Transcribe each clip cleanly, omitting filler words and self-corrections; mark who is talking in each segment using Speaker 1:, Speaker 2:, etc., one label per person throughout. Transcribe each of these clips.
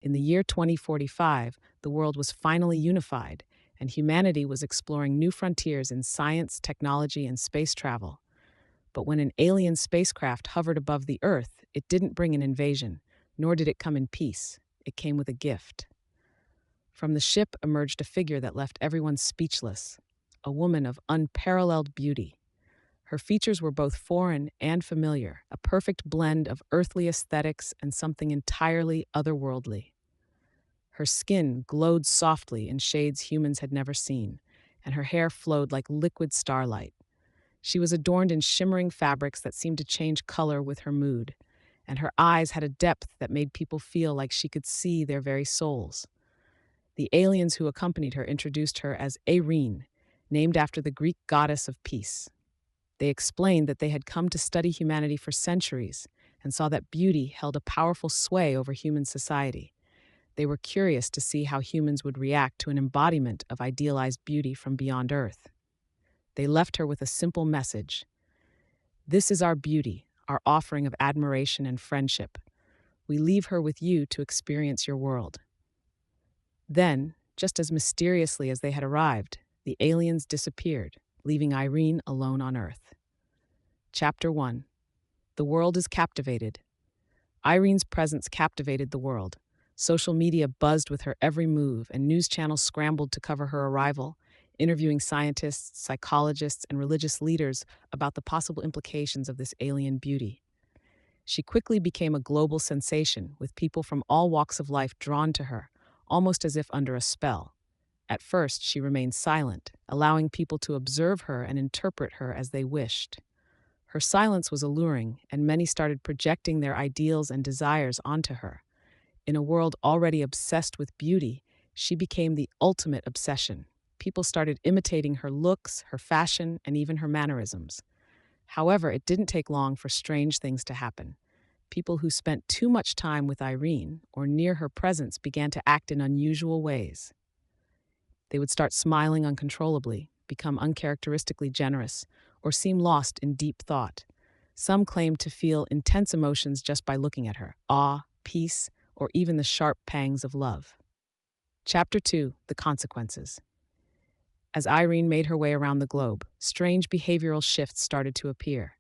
Speaker 1: In the year 2045, the world was finally unified, and humanity was exploring new frontiers in science, technology, and space travel. But when an alien spacecraft hovered above the Earth, it didn't bring an invasion, nor did it come in peace. It came with a gift. From the ship emerged a figure that left everyone speechless, a woman of unparalleled beauty. Her features were both foreign and familiar, a perfect blend of earthly aesthetics and something entirely otherworldly. Her skin glowed softly in shades humans had never seen, and her hair flowed like liquid starlight. She was adorned in shimmering fabrics that seemed to change color with her mood, and her eyes had a depth that made people feel like she could see their very souls. The aliens who accompanied her introduced her as Eirene, named after the Greek goddess of peace. They explained that they had come to study humanity for centuries and saw that beauty held a powerful sway over human society. They were curious to see how humans would react to an embodiment of idealized beauty from beyond Earth. They left her with a simple message. This is our beauty, our offering of admiration and friendship. We leave her with you to experience your world. Then, just as mysteriously as they had arrived, the aliens disappeared, leaving Irene alone on Earth. Chapter 1. The world is captivated. Irene's presence captivated the world. Social media buzzed with her every move, and news channels scrambled to cover her arrival, interviewing scientists, psychologists, and religious leaders about the possible implications of this alien beauty. She quickly became a global sensation, with people from all walks of life drawn to her, almost as if under a spell. At first, she remained silent, allowing people to observe her and interpret her as they wished. Her silence was alluring, and many started projecting their ideals and desires onto her. In a world already obsessed with beauty, she became the ultimate obsession. People started imitating her looks, her fashion, and even her mannerisms. However, it didn't take long for strange things to happen. People who spent too much time with Irene or near her presence began to act in unusual ways. They would start smiling uncontrollably, become uncharacteristically generous, or seem lost in deep thought. Some claimed to feel intense emotions just by looking at her: awe, peace, or even the sharp pangs of love. Chapter 2. The Consequences. As Irene made her way around the globe, strange behavioral shifts started to appear.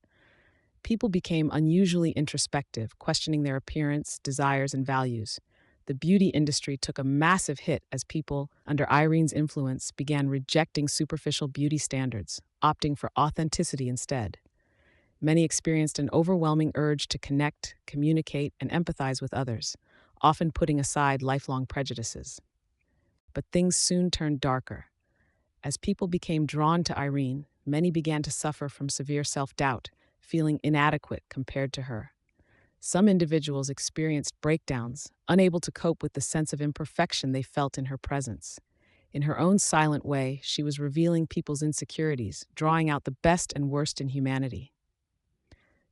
Speaker 1: People became unusually introspective, questioning their appearance, desires, and values. The beauty industry took a massive hit as people, under Irene's influence, began rejecting superficial beauty standards, opting for authenticity instead. Many experienced an overwhelming urge to connect, communicate, and empathize with others, often putting aside lifelong prejudices. But things soon turned darker. As people became drawn to Irene, many began to suffer from severe self-doubt, feeling inadequate compared to her. Some individuals experienced breakdowns, unable to cope with the sense of imperfection they felt in her presence. In her own silent way, she was revealing people's insecurities, drawing out the best and worst in humanity.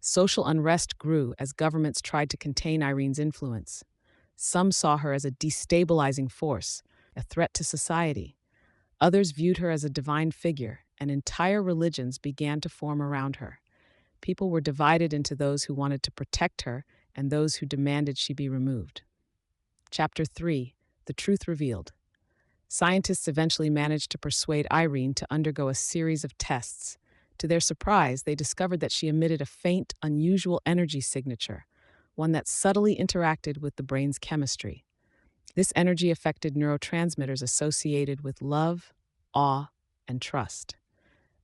Speaker 1: Social unrest grew as governments tried to contain Irene's influence. Some saw her as a destabilizing force, a threat to society. Others viewed her as a divine figure, and entire religions began to form around her. People were divided into those who wanted to protect her and those who demanded she be removed. Chapter 3. The Truth Revealed. Scientists eventually managed to persuade Irene to undergo a series of tests. To their surprise, they discovered that she emitted a faint, unusual energy signature, one that subtly interacted with the brain's chemistry. This energy affected neurotransmitters associated with love, awe, and trust.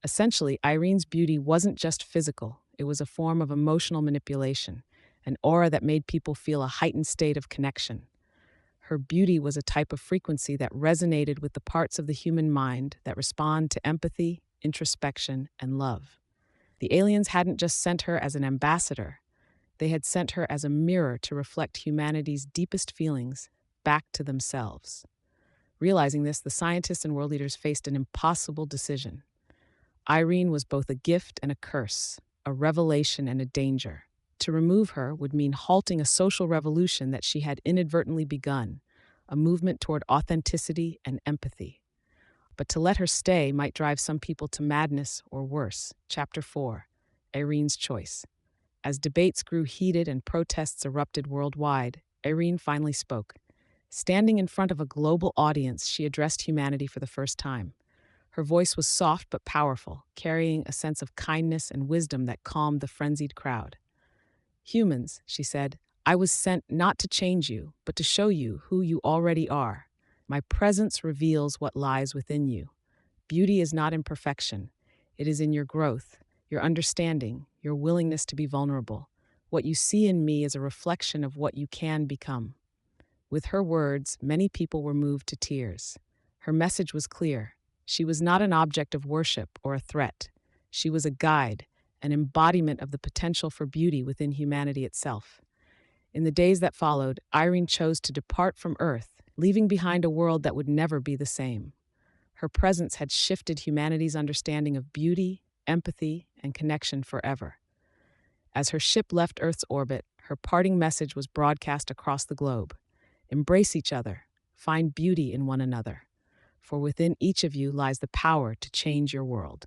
Speaker 1: Essentially, Irene's beauty wasn't just physical, it was a form of emotional manipulation, an aura that made people feel a heightened state of connection. Her beauty was a type of frequency that resonated with the parts of the human mind that respond to empathy, introspection, and love. The aliens hadn't just sent her as an ambassador, they had sent her as a mirror to reflect humanity's deepest feelings back to themselves. Realizing this, the scientists and world leaders faced an impossible decision. Irene was both a gift and a curse, a revelation and a danger. To remove her would mean halting a social revolution that she had inadvertently begun, a movement toward authenticity and empathy. But to let her stay might drive some people to madness or worse. Chapter 4. Irene's Choice. As debates grew heated and protests erupted worldwide, Irene finally spoke. Standing in front of a global audience, she addressed humanity for the first time. Her voice was soft but powerful, carrying a sense of kindness and wisdom that calmed the frenzied crowd. Humans, she said, I was sent not to change you, but to show you who you already are. My presence reveals what lies within you. Beauty is not in perfection. It is in your growth, your understanding, your willingness to be vulnerable. What you see in me is a reflection of what you can become. With her words, many people were moved to tears. Her message was clear. She was not an object of worship or a threat. She was a guide, an embodiment of the potential for beauty within humanity itself. In the days that followed, Irene chose to depart from Earth, leaving behind a world that would never be the same. Her presence had shifted humanity's understanding of beauty, empathy, and connection forever. As her ship left Earth's orbit, her parting message was broadcast across the globe. Embrace each other, find beauty in one another, for within each of you lies the power to change your world.